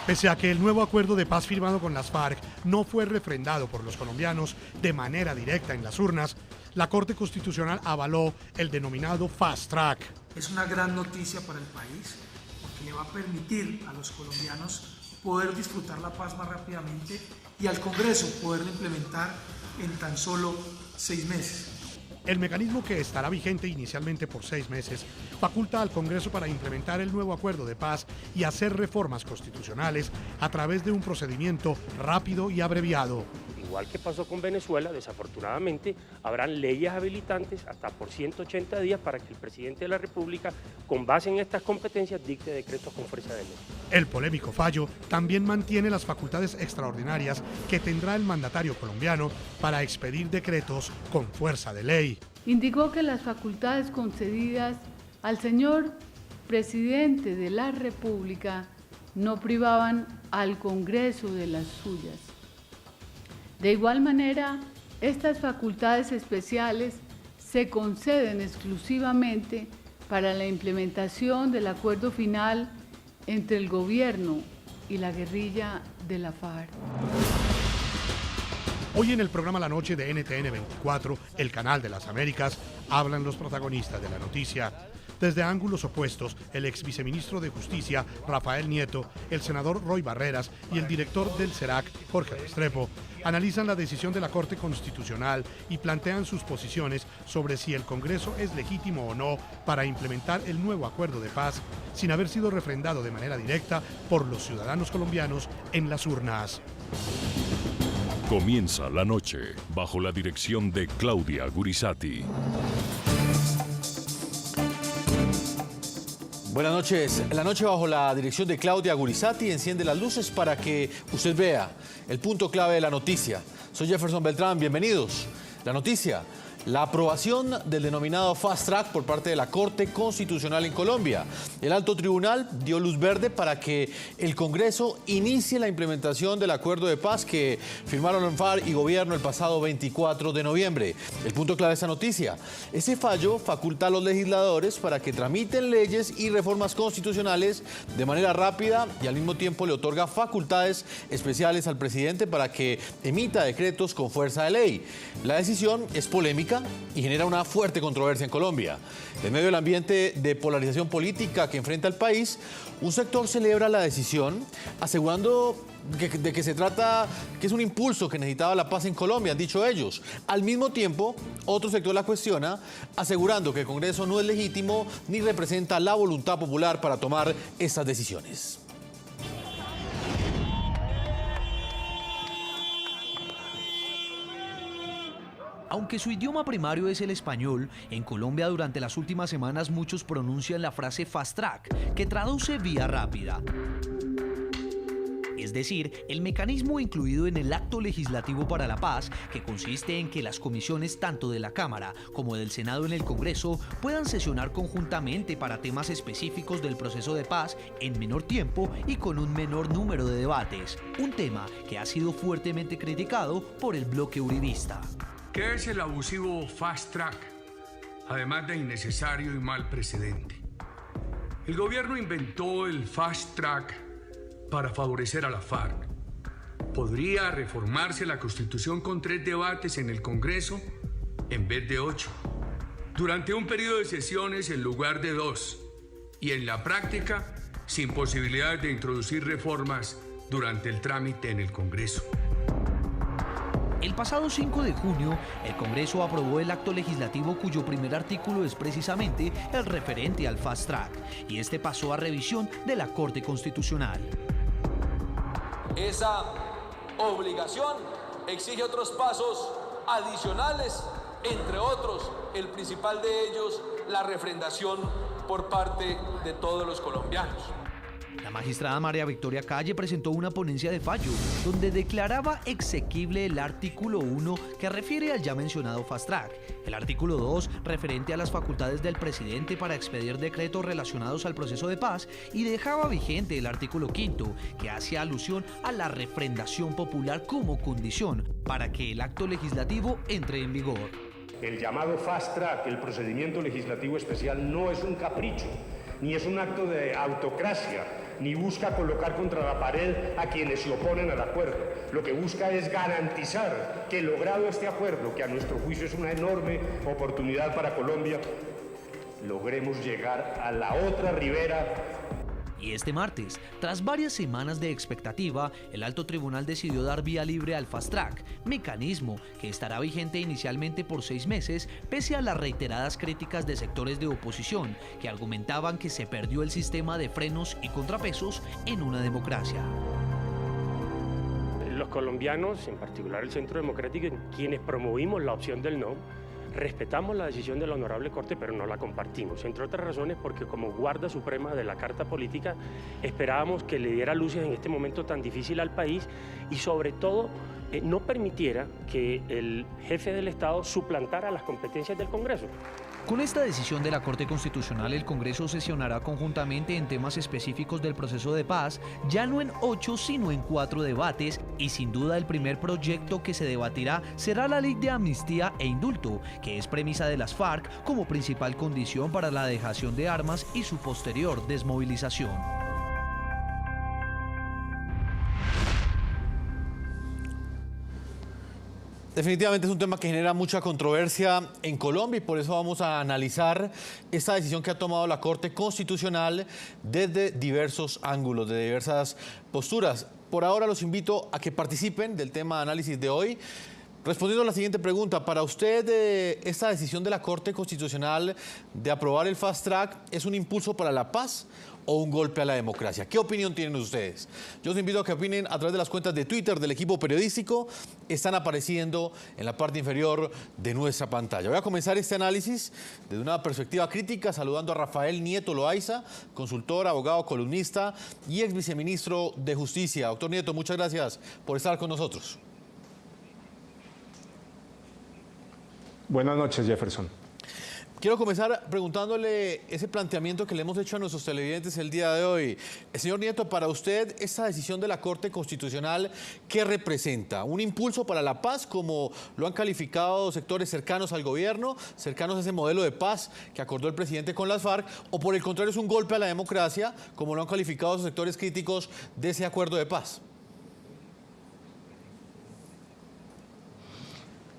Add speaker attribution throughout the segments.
Speaker 1: Pese a que el nuevo acuerdo de paz firmado con las FARC no fue refrendado por los colombianos de manera directa en las urnas, la Corte Constitucional avaló el denominado Fast Track.
Speaker 2: Es una gran noticia para el país porque le va a permitir a los colombianos poder disfrutar la paz más rápidamente y al Congreso poderla implementar en tan solo 6 meses.
Speaker 1: El mecanismo, que estará vigente inicialmente por 6 meses, faculta al Congreso para implementar el nuevo acuerdo de paz y hacer reformas constitucionales a través de un procedimiento rápido y abreviado.
Speaker 3: Igual que pasó con Venezuela, desafortunadamente habrán leyes habilitantes hasta por 180 días para que el presidente de la República, con base en estas competencias, dicte decretos con fuerza de ley.
Speaker 1: El polémico fallo también mantiene las facultades extraordinarias que tendrá el mandatario colombiano para expedir decretos con fuerza de ley.
Speaker 4: Indicó que las facultades concedidas al señor presidente de la República no privaban al Congreso de las suyas. De igual manera, estas facultades especiales se conceden exclusivamente para la implementación del acuerdo final entre el gobierno y la guerrilla de la FARC.
Speaker 1: Hoy en el programa La Noche de NTN 24, el canal de las Américas, hablan los protagonistas de la noticia. Desde ángulos opuestos, el ex viceministro de Justicia, Rafael Nieto, el senador Roy Barreras y el director del CERAC, Jorge Restrepo, analizan la decisión de la Corte Constitucional y plantean sus posiciones sobre si el Congreso es legítimo o no para implementar el nuevo acuerdo de paz sin haber sido refrendado de manera directa por los ciudadanos colombianos en las urnas.
Speaker 5: Comienza La Noche bajo la dirección de Claudia Gurisati.
Speaker 6: Buenas noches. La noche bajo la dirección de Claudia Gurisati enciende las luces para que usted vea el punto clave de la noticia. Soy Jefferson Beltrán, bienvenidos. La noticia: la aprobación del denominado Fast Track por parte de la Corte Constitucional en Colombia. El alto tribunal dio luz verde para que el Congreso inicie la implementación del acuerdo de paz que firmaron el FARC y gobierno el pasado 24 de noviembre. El punto clave de esta noticia: ese fallo faculta a los legisladores para que tramiten leyes y reformas constitucionales de manera rápida y al mismo tiempo le otorga facultades especiales al presidente para que emita decretos con fuerza de ley. La decisión es polémica y genera una fuerte controversia en Colombia. En medio del ambiente de polarización política que enfrenta el país, un sector celebra la decisión, asegurando que se trata, que es un impulso que necesitaba la paz en Colombia, han dicho ellos. Al mismo tiempo, otro sector la cuestiona, asegurando que el Congreso no es legítimo ni representa la voluntad popular para tomar estas decisiones.
Speaker 7: Aunque su idioma primario es el español, en Colombia durante las últimas semanas muchos pronuncian la frase fast track, que traduce vía rápida. Es decir, el mecanismo incluido en el acto legislativo para la paz, que consiste en que las comisiones tanto de la Cámara como del Senado en el Congreso puedan sesionar conjuntamente para temas específicos del proceso de paz en menor tiempo y con un menor número de debates, un tema que ha sido fuertemente criticado por el bloque uribista.
Speaker 8: ¿Qué es el abusivo fast track? Además de innecesario y mal precedente. El gobierno inventó el fast track para favorecer a la FARC. Podría reformarse la Constitución con 3 debates en el Congreso en vez de 8, durante un periodo de sesiones en lugar de 2, y en la práctica sin posibilidad de introducir reformas durante el trámite en el Congreso.
Speaker 7: El pasado 5 de junio, el Congreso aprobó el acto legislativo cuyo primer artículo es precisamente el referente al Fast Track, y este pasó a revisión de la Corte Constitucional.
Speaker 9: Esa obligación exige otros pasos adicionales, entre otros, el principal de ellos, la refrendación por parte de todos los colombianos.
Speaker 7: La magistrada María Victoria Calle presentó una ponencia de fallo, donde declaraba exequible el artículo 1 que refiere al ya mencionado Fast Track, el artículo 2 referente a las facultades del presidente para expedir decretos relacionados al proceso de paz y dejaba vigente el artículo 5 que hace alusión a la refrendación popular como condición para que el acto legislativo entre en vigor.
Speaker 10: El llamado Fast Track, el procedimiento legislativo especial, no es un capricho, ni es un acto de autocracia ni busca colocar contra la pared a quienes se oponen al acuerdo. Lo que busca es garantizar que, logrado este acuerdo, que a nuestro juicio es una enorme oportunidad para Colombia, logremos llegar a la otra ribera.
Speaker 7: Y este martes, tras varias semanas de expectativa, el Alto Tribunal decidió dar vía libre al Fast Track, mecanismo que estará vigente inicialmente por 6 meses, pese a las reiteradas críticas de sectores de oposición que argumentaban que se perdió el sistema de frenos y contrapesos en una democracia.
Speaker 3: Los colombianos, en particular el Centro Democrático, quienes promovimos la opción del no, respetamos la decisión de la Honorable Corte, pero no la compartimos, entre otras razones porque como guarda suprema de la Carta Política esperábamos que le diera luces en este momento tan difícil al país y sobre todo no permitiera que el jefe del Estado suplantara las competencias del Congreso.
Speaker 7: Con esta decisión de la Corte Constitucional, el Congreso sesionará conjuntamente en temas específicos del proceso de paz, ya no en 8, sino en 4 debates, y sin duda el primer proyecto que se debatirá será la Ley de Amnistía e Indulto, que es premisa de las FARC como principal condición para la dejación de armas y su posterior desmovilización.
Speaker 6: Definitivamente es un tema que genera mucha controversia en Colombia y por eso vamos a analizar esta decisión que ha tomado la Corte Constitucional desde diversos ángulos, de diversas posturas. Por ahora los invito a que participen del tema de análisis de hoy. Respondiendo a la siguiente pregunta, ¿para usted esta decisión de la Corte Constitucional de aprobar el Fast Track es un impulso para la paz o un golpe a la democracia? ¿Qué opinión tienen ustedes? Yo los invito a que opinen a través de las cuentas de Twitter del equipo periodístico. Están apareciendo en la parte inferior de nuestra pantalla. Voy a comenzar este análisis desde una perspectiva crítica, saludando a Rafael Nieto Loaiza, consultor, abogado, columnista y ex viceministro de Justicia. Doctor Nieto, muchas gracias por estar con nosotros.
Speaker 11: Buenas noches, Jefferson.
Speaker 6: Quiero comenzar preguntándole ese planteamiento que le hemos hecho a nuestros televidentes el día de hoy. Señor Nieto, para usted, esta decisión de la Corte Constitucional, ¿qué representa? ¿Un impulso para la paz, como lo han calificado sectores cercanos al gobierno, cercanos a ese modelo de paz que acordó el presidente con las FARC, o por el contrario es un golpe a la democracia, como lo han calificado esos sectores críticos de ese acuerdo de paz?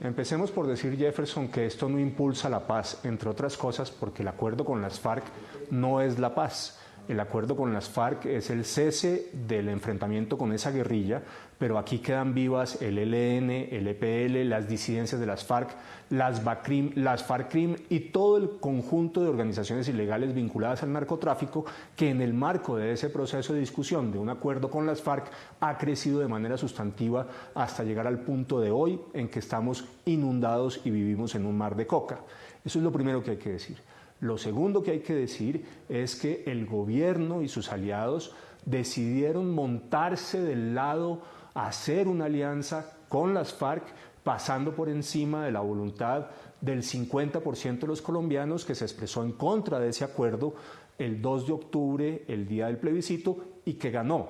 Speaker 11: Empecemos por decir, Jefferson, que esto no impulsa la paz, entre otras cosas porque el acuerdo con las FARC no es la paz. El acuerdo con las FARC es el cese del enfrentamiento con esa guerrilla, pero aquí quedan vivas el ELN, el EPL, las disidencias de las FARC, las FARC-CRIM y todo el conjunto de organizaciones ilegales vinculadas al narcotráfico que en el marco de ese proceso de discusión de un acuerdo con las FARC ha crecido de manera sustantiva hasta llegar al punto de hoy en que estamos inundados y vivimos en un mar de coca. Eso es lo primero que hay que decir. Lo segundo que hay que decir es que el gobierno y sus aliados decidieron montarse del lado, hacer una alianza con las FARC, pasando por encima de la voluntad del 50% de los colombianos que se expresó en contra de ese acuerdo el 2 de octubre, el día del plebiscito, y que ganó.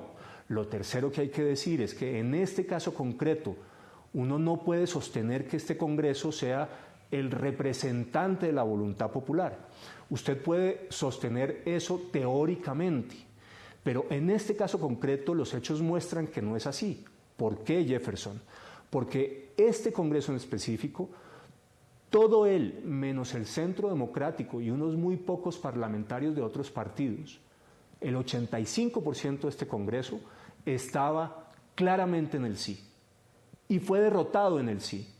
Speaker 11: Lo tercero que hay que decir es que en este caso concreto, uno no puede sostener que este Congreso sea el representante de la voluntad popular. Usted puede sostener eso teóricamente, pero en este caso concreto los hechos muestran que no es así. ¿Por qué, Jefferson? Porque este Congreso en específico, todo él, menos el Centro Democrático y unos muy pocos parlamentarios de otros partidos, el 85% de este Congreso estaba claramente en el sí y fue derrotado en el sí.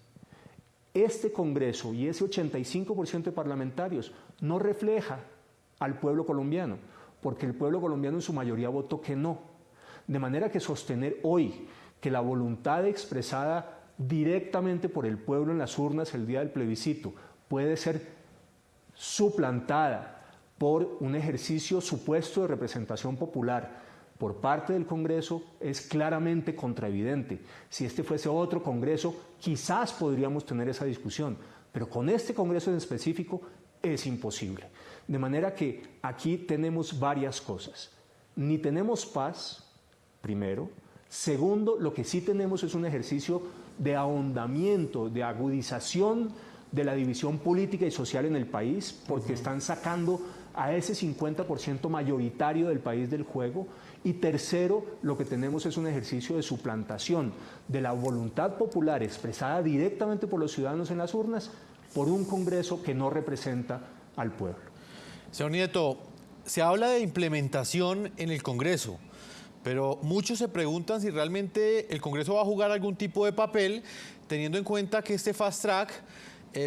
Speaker 11: Este Congreso y ese 85% de parlamentarios no refleja al pueblo colombiano, porque el pueblo colombiano en su mayoría votó que no. De manera que sostener hoy que la voluntad expresada directamente por el pueblo en las urnas el día del plebiscito puede ser suplantada por un ejercicio supuesto de representación popular por parte del Congreso es claramente contraevidente. Si este fuese otro Congreso, quizás podríamos tener esa discusión, pero con este Congreso en específico es imposible. De manera que aquí tenemos varias cosas. Ni tenemos paz, primero. Segundo, lo que sí tenemos es un ejercicio de ahondamiento, de agudización de la división política y social en el país, porque están sacando a ese 50% mayoritario del país del juego. Y tercero, lo que tenemos es un ejercicio de suplantación de la voluntad popular expresada directamente por los ciudadanos en las urnas por un Congreso que no representa al pueblo.
Speaker 6: Señor Nieto, se habla de implementación en el Congreso, pero muchos se preguntan si realmente el Congreso va a jugar algún tipo de papel, teniendo en cuenta que este fast track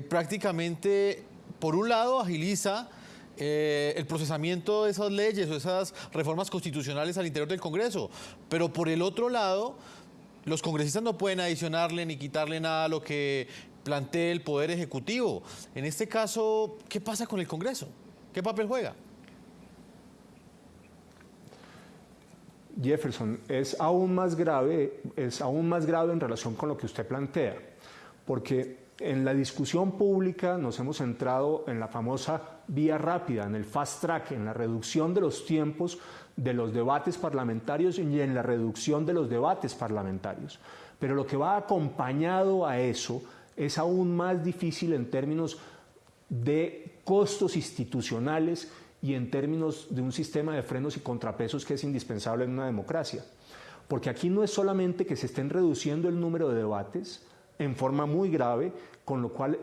Speaker 6: prácticamente, por un lado, agiliza el procesamiento de esas leyes o esas reformas constitucionales al interior del Congreso, pero por el otro lado, los congresistas no pueden adicionarle ni quitarle nada a lo que plantee el Poder Ejecutivo. En este caso, ¿qué pasa con el Congreso? ¿Qué papel juega?
Speaker 11: Jefferson, es aún más grave en relación con lo que usted plantea, porque en la discusión pública nos hemos centrado en la famosa vía rápida, en el fast track, en la reducción de los tiempos de los debates parlamentarios y en la reducción de los debates parlamentarios. Pero lo que va acompañado a eso es aún más difícil en términos de costos institucionales y en términos de un sistema de frenos y contrapesos que es indispensable en una democracia. Porque aquí no es solamente que se estén reduciendo el número de debates en forma muy grave, con lo cual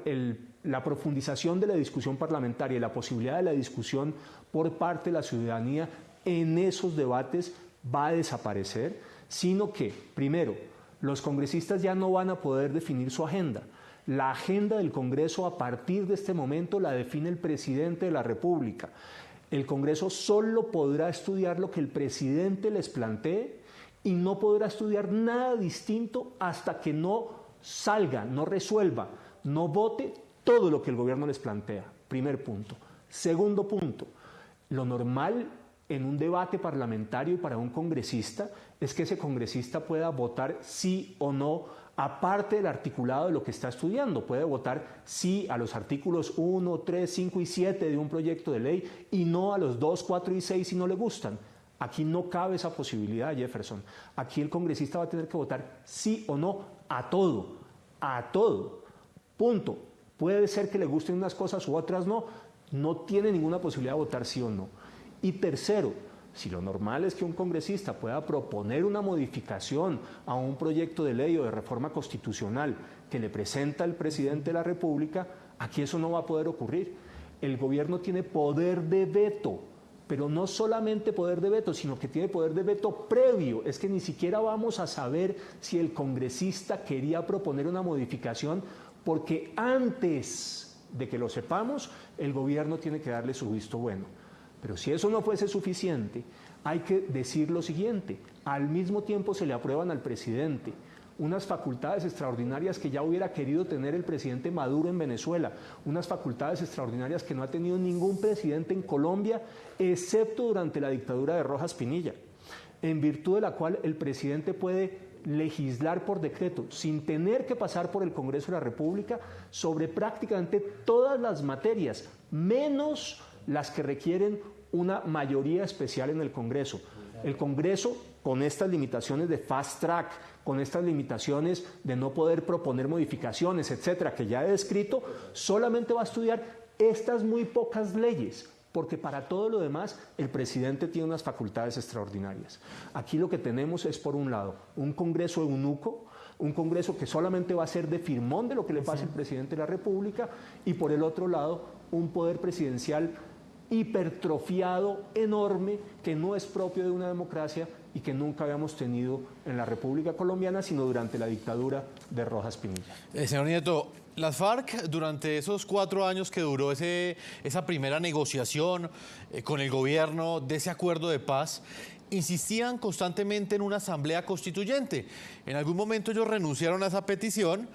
Speaker 11: la profundización de la discusión parlamentaria y la posibilidad de la discusión por parte de la ciudadanía en esos debates va a desaparecer, sino que, primero, los congresistas ya no van a poder definir su agenda. La agenda del Congreso a partir de este momento la define el presidente de la República. El Congreso solo podrá estudiar lo que el presidente les plantee y no podrá estudiar nada distinto hasta que no salga, no resuelva, no vote todo lo que el gobierno les plantea. Primer punto. Segundo punto, lo normal en un debate parlamentario y para un congresista es que ese congresista pueda votar sí o no, aparte del articulado de lo que está estudiando. Puede votar sí a los artículos 1, 3, 5 y 7 de un proyecto de ley y no a los 2, 4 y 6 si no le gustan. Aquí no cabe esa posibilidad, Jefferson. Aquí el congresista va a tener que votar sí o no a todo, punto. Puede ser que le gusten unas cosas u otras no, no tiene ninguna posibilidad de votar sí o no. Y tercero, si lo normal es que un congresista pueda proponer una modificación a un proyecto de ley o de reforma constitucional que le presenta el presidente de la República, aquí eso no va a poder ocurrir. El gobierno tiene poder de veto, pero no solamente poder de veto, sino que tiene poder de veto previo. Es que ni siquiera vamos a saber si el congresista quería proponer una modificación, porque antes de que lo sepamos, el gobierno tiene que darle su visto bueno. Pero si eso no fuese suficiente, hay que decir lo siguiente: al mismo tiempo se le aprueban al presidente unas facultades extraordinarias que ya hubiera querido tener el presidente Maduro en Venezuela, unas facultades extraordinarias que no ha tenido ningún presidente en Colombia, excepto durante la dictadura de Rojas Pinilla, en virtud de la cual el presidente puede legislar por decreto, sin tener que pasar por el Congreso de la República, sobre prácticamente todas las materias, menos las que requieren una mayoría especial en el Congreso. El Congreso, con estas limitaciones de fast track, con estas limitaciones de no poder proponer modificaciones, etcétera, que ya he descrito, solamente va a estudiar estas muy pocas leyes, porque para todo lo demás el presidente tiene unas facultades extraordinarias. Aquí lo que tenemos es, por un lado, un Congreso eunuco, un Congreso que solamente va a ser de firmón de lo que le pase al presidente de la República, y por el otro lado, un poder presidencial hipertrofiado, enorme, que no es propio de una democracia y que nunca habíamos tenido en la República Colombiana, sino durante la dictadura de Rojas Pinilla.
Speaker 6: Señor Nieto, las FARC, durante esos 4 años que duró esa primera negociación con el gobierno de ese acuerdo de paz, insistían constantemente en una asamblea constituyente. En algún momento ellos renunciaron a esa petición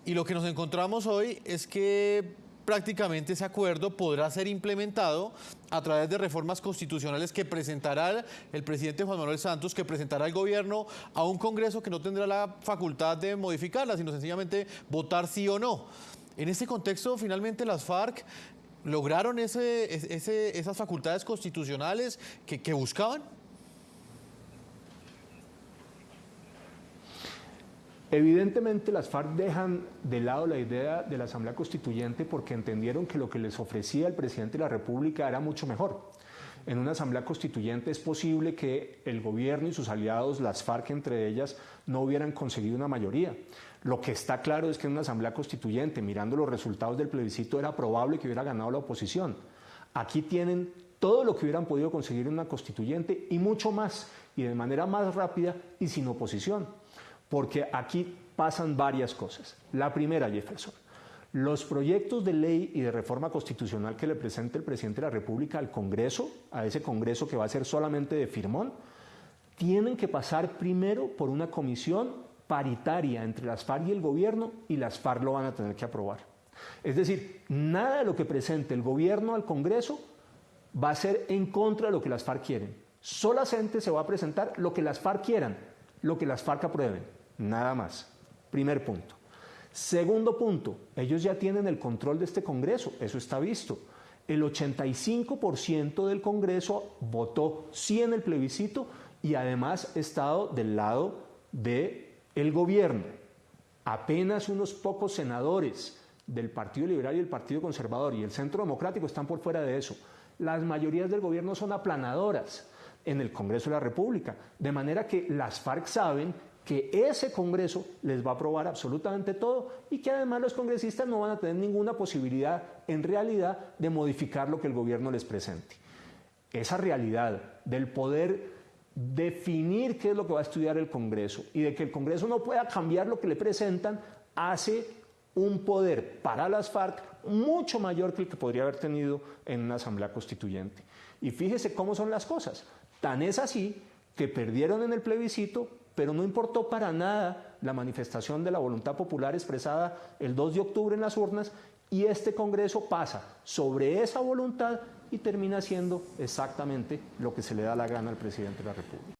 Speaker 6: y lo que nos encontramos hoy es que prácticamente ese acuerdo podrá ser implementado a través de reformas constitucionales que presentará el presidente Juan Manuel Santos, que presentará el gobierno a un Congreso que no tendrá la facultad de modificarla, sino sencillamente votar sí o no. En ese contexto, finalmente las FARC lograron esas facultades constitucionales que buscaban.
Speaker 11: Evidentemente las FARC dejan de lado la idea de la Asamblea Constituyente porque entendieron que lo que les ofrecía el presidente de la República era mucho mejor. En una Asamblea Constituyente es posible que el gobierno y sus aliados, las FARC entre ellas, no hubieran conseguido una mayoría. Lo que está claro es que en una Asamblea Constituyente, mirando los resultados del plebiscito, era probable que hubiera ganado la oposición. Aquí tienen todo lo que hubieran podido conseguir en una constituyente y mucho más, y de manera más rápida y sin oposición. Porque aquí pasan varias cosas. La primera, Jefferson, los proyectos de ley y de reforma constitucional que le presenta el presidente de la República al Congreso, a ese Congreso que va a ser solamente de firmón, tienen que pasar primero por una comisión paritaria entre las FARC y el gobierno, y las FARC lo van a tener que aprobar. Es decir, nada de lo que presente el gobierno al Congreso va a ser en contra de lo que las FARC quieren. Solamente se va a presentar lo que las FARC quieran, lo que las FARC aprueben. Nada más. Primer punto. Segundo punto, ellos ya tienen el control de este Congreso, eso está visto. El 85% del Congreso votó sí en el plebiscito y además ha estado del lado del gobierno. Apenas unos pocos senadores del Partido Liberal y el Partido Conservador y el Centro Democrático están por fuera de eso. Las mayorías del gobierno son aplanadoras en el Congreso de la República, de manera que las FARC saben que ese Congreso les va a aprobar absolutamente todo y que además los congresistas no van a tener ninguna posibilidad en realidad de modificar lo que el gobierno les presente. Esa realidad del poder definir qué es lo que va a estudiar el Congreso y de que el Congreso no pueda cambiar lo que le presentan hace un poder para las FARC mucho mayor que el que podría haber tenido en una Asamblea Constituyente. Y fíjese cómo son las cosas. Tan es así que perdieron en el plebiscito, pero no importó para nada la manifestación de la voluntad popular expresada el 2 de octubre en las urnas, y este Congreso pasa sobre esa voluntad y termina haciendo exactamente lo que se le da la gana al presidente de la República.